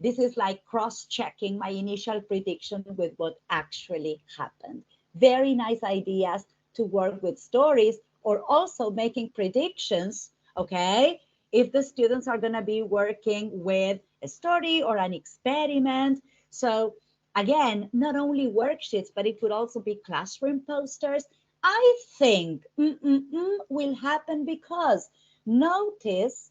S2: This is like cross-checking my initial prediction with what actually happened. Very nice ideas to work with stories, or also making predictions, okay? If the students are going to be working with a story or an experiment. So Again, not only worksheets, but it could also be classroom posters. I think will happen because notice,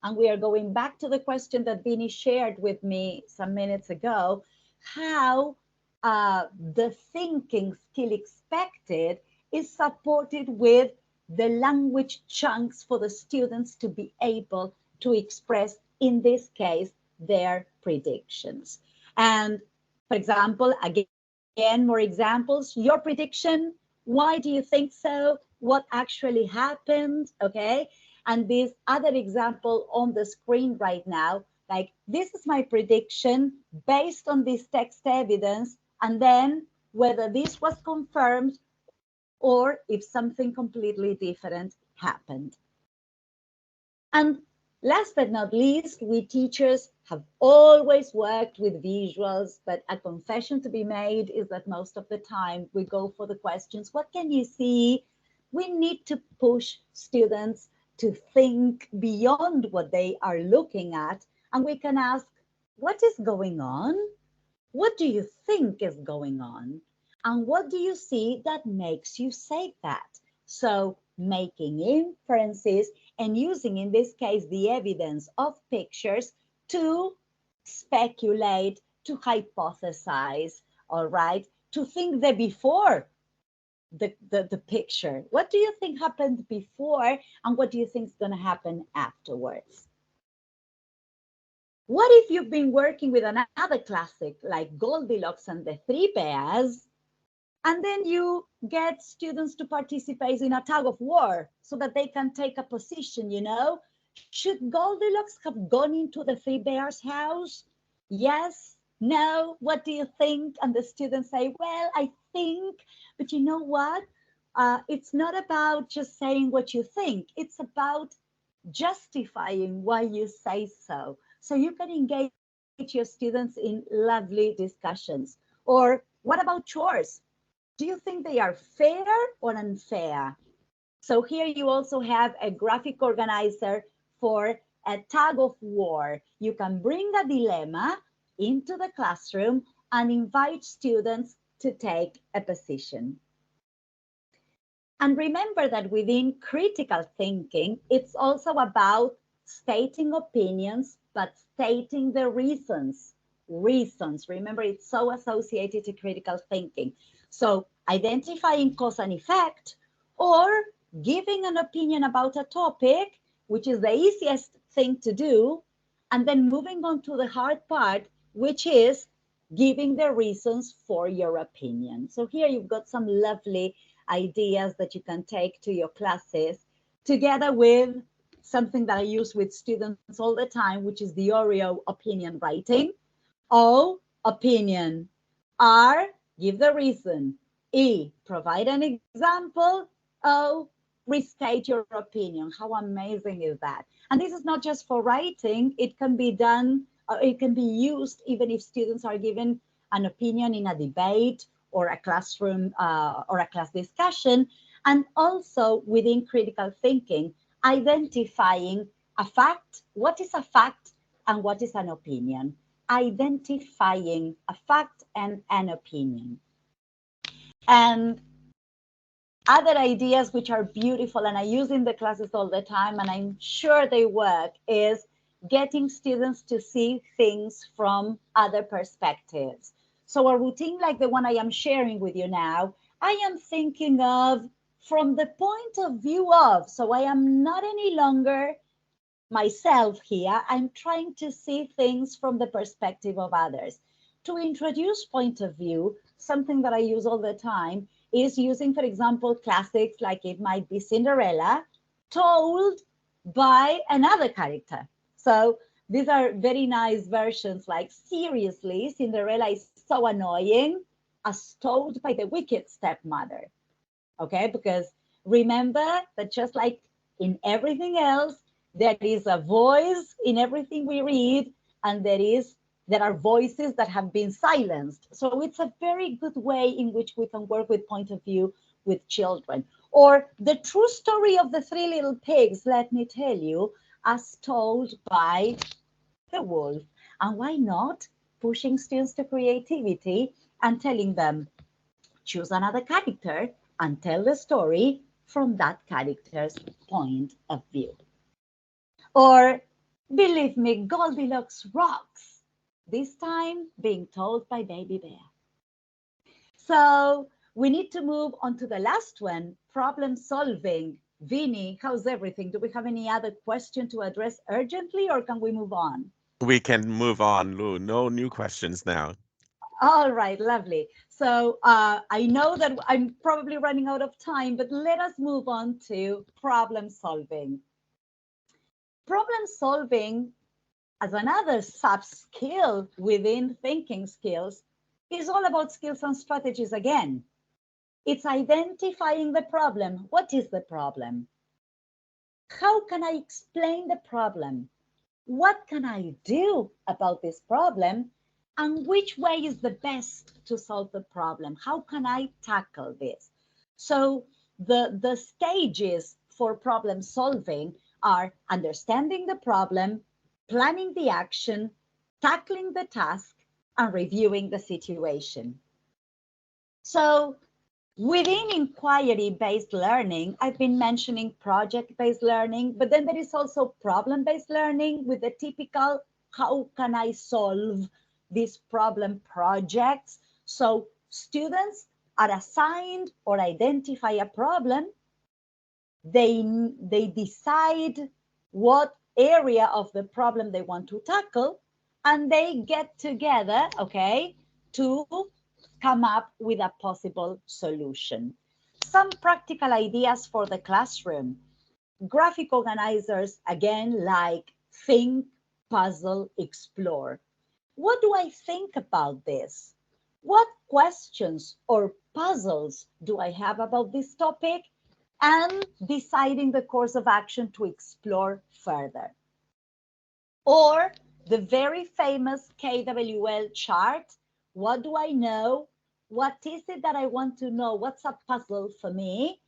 S2: and we are going back to the question that Vinny shared with me some minutes ago, how the thinking skill expected is supported with the language chunks for the students to be able to express, in this case, their predictions. And for example, again, more examples, your prediction, why do you think so? What actually happened? Okay. And this other example on the screen right now, like this is my prediction based on this text evidence, and then whether this was confirmed or if something completely different happened. And last but not least, we teachers have always worked with visuals, but a confession to be made is that most of the time we go for the questions, what can you see? We need to push students to think beyond what they are looking at, and we can ask, what is going on? What do you think is going on? And what do you see that makes you say that? So making inferences and using, in this case, the evidence of pictures to speculate, to hypothesize, all right, to think the before the picture. What do you think happened before and what do you think is going to happen afterwards? What if you've been working with another classic like Goldilocks and the Three Bears, and then you get students to participate in a tug of war so that they can take a position, you know? Should Goldilocks have gone into the Three Bears' house? Yes? No? What do you think? And the students say, well, I think, but you know what? It's not about just saying what you think. It's about justifying why you say so. So you can engage your students in lovely discussions. Or what about chores? Do you think they are fair or unfair? So here you also have a graphic organizer for a tug of war. You can bring a dilemma into the classroom and invite students to take a position. And remember that within critical thinking, it's also about stating opinions, but stating the reasons. Reasons. Remember, it's so associated to critical thinking. So identifying cause and effect, or giving an opinion about a topic, which is the easiest thing to do, and then moving on to the hard part, which is giving the reasons for your opinion. So here you've got some lovely ideas that you can take to your classes, together with something that I use with students all the time, which is the Oreo opinion writing. O, opinion. R, give the reason. E, provide an example. O, restate your opinion. How amazing is that? And this is not just for writing. It can be done, it can be used even if students are given an opinion in a debate or a classroom or a class discussion. And also within critical thinking, identifying a fact, what is a fact and what is an opinion. Identifying a fact and an opinion. And other ideas which are beautiful and I use in the classes all the time, and I'm sure they work, is getting students to see things from other perspectives. So a routine like the one I am sharing with you now, I am thinking of from the point of view of, so I am not any longer myself here, I'm trying to see things from the perspective of others. To introduce point of view, something that I use all the time is using, for example, classics like it might be Cinderella told by another character. So these are very nice versions like, seriously, Cinderella is so annoying, as told by the wicked stepmother. Okay, because remember that just like in everything else, there is a voice in everything we read, and there are voices that have been silenced. So it's a very good way in which we can work with point of view with children. Or the true story of the three little pigs, let me tell you, as told by the wolf. And why not pushing students to creativity and telling them, choose another character and tell the story from that character's point of view. Or, believe me, Goldilocks rocks, this time being told by Baby Bear. So we need to move on to the last one, problem solving. Vinny, how's everything? Do we have any other question to address urgently, or can we move on?
S1: We can move on, Lou. No new questions now.
S2: All right, lovely. So I know that I'm probably running out of time, but let us move on to problem solving. Problem solving as another sub-skill within thinking skills is all about skills and strategies again. It's identifying the problem. What is the problem? How can I explain the problem? What can I do about this problem? And which way is the best to solve the problem? How can I tackle this? So the stages for problem solving are understanding the problem, planning the action, tackling the task, and reviewing the situation. So within inquiry-based learning, I've been mentioning project-based learning, but then there is also problem-based learning with the typical, how can I solve this problem projects? So students are assigned or identify a problem. They decide what area of the problem they want to tackle, and they get together, okay, to come up with a possible solution. Some practical ideas for the classroom. Graphic organizers, again, like think, puzzle, explore. What do I think about this? What questions or puzzles do I have about this topic? And deciding the course of action to explore further. Or the very famous KWL chart. What do I know? What is it that I want to know? What's a puzzle for me?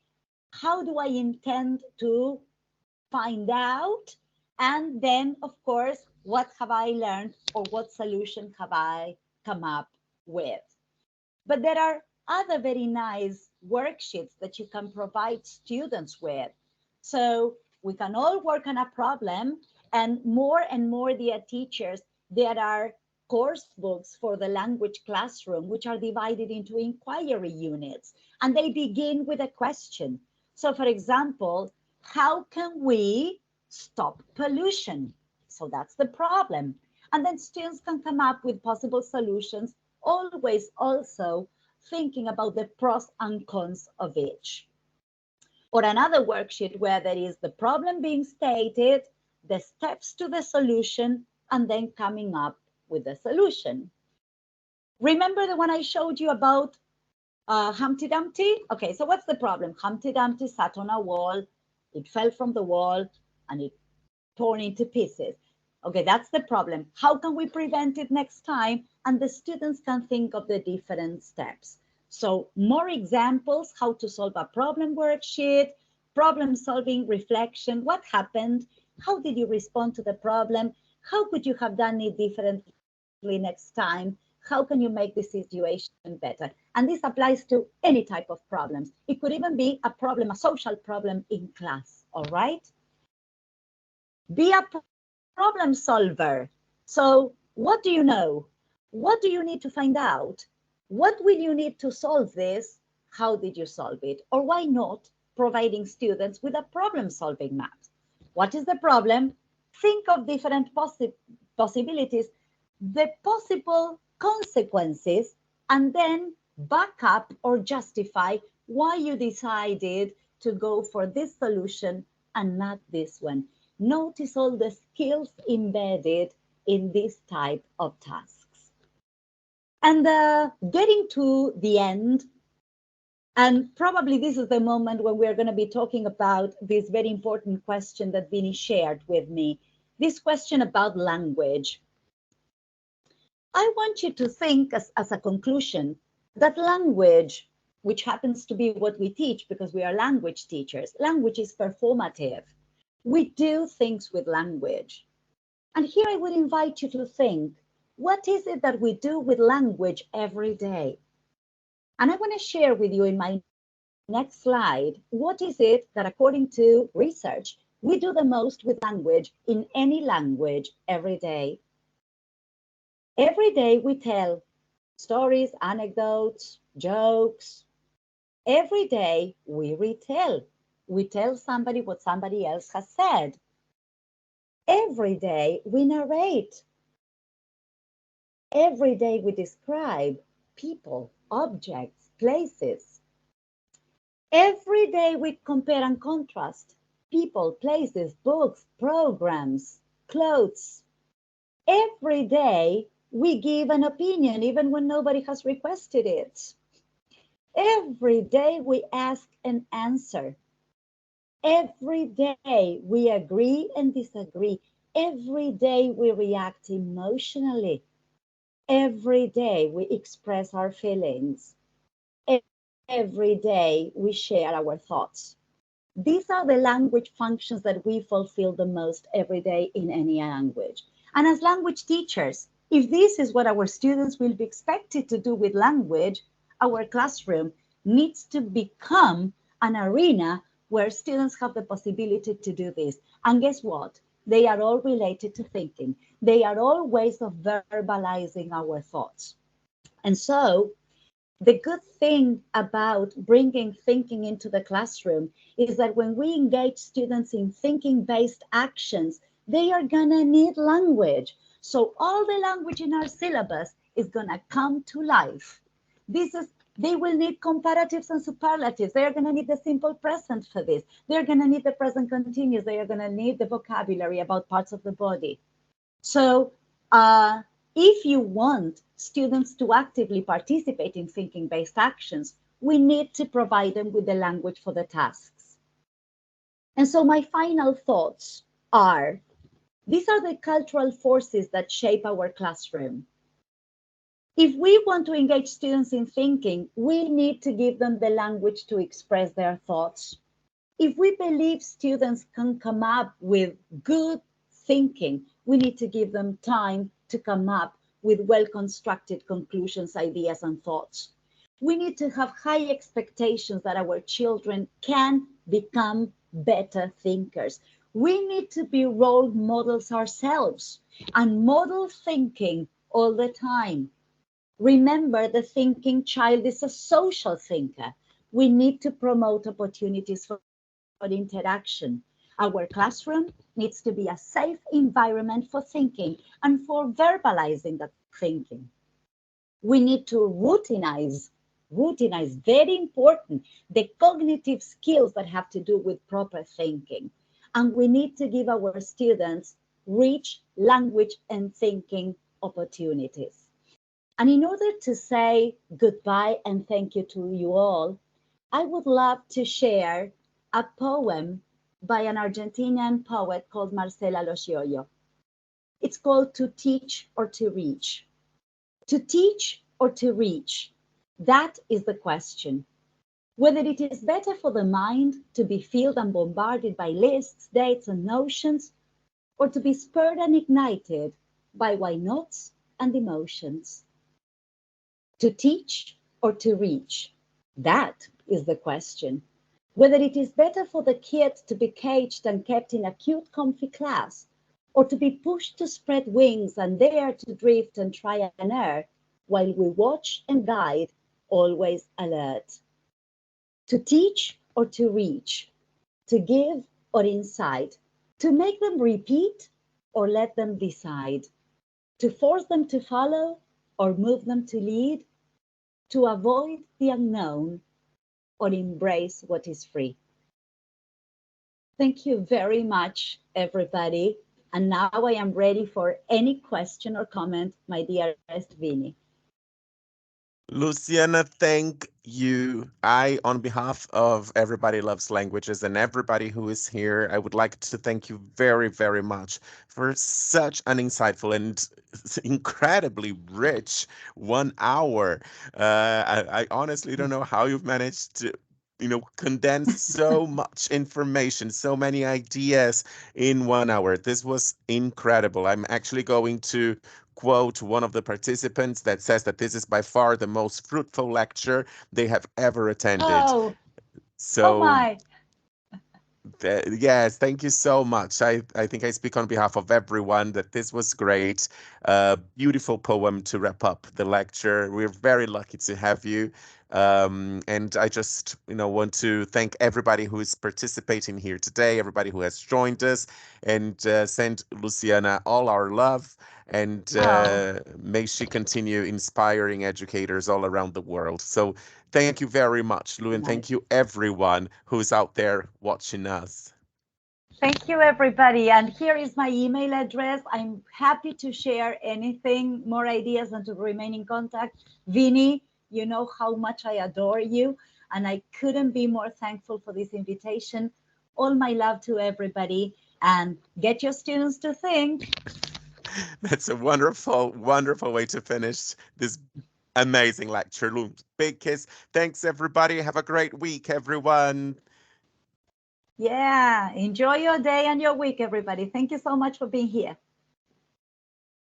S2: How do I intend to find out? And then, of course, what have I learned or what solution have I come up with? But there are other very nice worksheets that you can provide students with. So we can all work on a problem, and more, dear teachers, there are course books for the language classroom, which are divided into inquiry units, and they begin with a question. So for example, how can we stop pollution? So that's the problem. And then students can come up with possible solutions, always also thinking about the pros and cons of each. Or another worksheet where there is the problem being stated, the steps to the solution, and then coming up with the solution. Remember the one I showed you about Humpty Dumpty? Okay, so what's the problem? Humpty Dumpty sat on a wall, it fell from the wall, and it torn into pieces. Okay, that's the problem. How can we prevent it next time? And the students can think of the different steps. So more examples, how to solve a problem worksheet, problem solving reflection, what happened? How did you respond to the problem? How could you have done it differently next time? How can you make the situation better? And this applies to any type of problems. It could even be a problem, a social problem in class, all right? Be a problem solver. So what do you know? What do you need to find out? What will you need to solve this? How did you solve it? Or why not providing students with a problem solving map? What is the problem? Think of different possibilities, the possible consequences, and then back up or justify why you decided to go for this solution and not this one. Notice all the skills embedded in this type of tasks. And getting to the end, and probably this is the moment when we're going to be talking about this very important question that Vinny shared with me, this question about language. I want you to think as a conclusion that language, which happens to be what we teach because we are language teachers, language is performative. We do things with language. And here I would invite you to think, What is it that we do with language every day? And I want to share with you in my next slide, what is it that according to research, we do the most with language in any language every day? Every day we tell stories, anecdotes, jokes. Every day we retell. We tell somebody what somebody else has said. Every day we narrate. Every day we describe people, objects, places. Every day we compare and contrast people, places, books, programs, clothes. Every day we give an opinion even when nobody has requested it. Every day we ask and answer. Every day we agree and disagree. Every day we react emotionally. Every day we express our feelings. Every day we share our thoughts. These are the language functions that we fulfill the most every day in any language. And as language teachers, if this is what our students will be expected to do with language, our classroom needs to become an arena where students have the possibility to do this. And guess what? They are all related to thinking. They are all ways of verbalizing our thoughts. And so the good thing about bringing thinking into the classroom is that when we engage students in thinking-based actions, they are going to need language. So all the language in our syllabus is going to come to life. They will need comparatives and superlatives. They are going to need the simple present for this. They're going to need the present continuous. They are going to need the vocabulary about parts of the body. So if you want students to actively participate in thinking-based actions, we need to provide them with the language for the tasks. And so my final thoughts are, these are the cultural forces that shape our classroom. If we want to engage students in thinking, we need to give them the language to express their thoughts. If we believe students can come up with good thinking, we need to give them time to come up with well-constructed conclusions, ideas, and thoughts. We need to have high expectations that our children can become better thinkers. We need to be role models ourselves and model thinking all the time. Remember, the thinking child is a social thinker. We need to promote opportunities for interaction. Our classroom needs to be a safe environment for thinking and for verbalizing that thinking. We need to routinize, very important, the cognitive skills that have to do with proper thinking. And we need to give our students rich language and thinking opportunities. And in order to say goodbye and thank you to you all, I would love to share a poem by an Argentinian poet called Marcela Losciollo. It's called To Teach or to Reach. To teach or to reach, that is the question. Whether it is better for the mind to be filled and bombarded by lists, dates, and notions, or to be spurred and ignited by why nots and emotions. To teach or to reach, that is the question. Whether it is better for the kid to be caged and kept in a cute, comfy class, or to be pushed to spread wings and dare to drift and try and err, while we watch and guide, always alert. To teach or to reach, to give or incite, to make them repeat or let them decide, to force them to follow or move them to lead, to avoid the unknown or embrace what is free. Thank you very much, everybody. And now I am ready for any question or comment, my dearest Vinny.
S1: Luciana, thank you. On behalf of Everybody Loves Languages and everybody who is here, I would like to thank you very, very much for such an insightful and incredibly rich 1 hour. I honestly don't know how you've managed to, condense so much information, so many ideas in 1 hour. This was incredible. I'm actually going to quote one of the participants that says that this is by far the most fruitful lecture they have ever attended.
S2: Oh, oh
S1: So
S2: my.
S1: Yes, thank you so much. I think I speak on behalf of everyone that this was great. Beautiful poem to wrap up the lecture. We're very lucky to have you. And I just, want to thank everybody who is participating here today, everybody who has joined us, and send Luciana all our love. And
S2: Oh,
S1: may she continue inspiring educators all around the world. So thank you very much, Lou, and
S2: nice.
S1: thank you everyone who's out there watching us.
S2: Thank you, everybody. And here is my email address. I'm happy to share anything, more ideas, and to remain in contact. Vinny, you know how much I adore you, and I couldn't be more thankful for this invitation. All my love to everybody, and get your students to think.
S1: That's a wonderful, wonderful way to finish this amazing lecture. Lou, big kiss. Thanks, everybody. Have a great week, everyone.
S2: Yeah, enjoy your day and your week, everybody. Thank you so much for being here.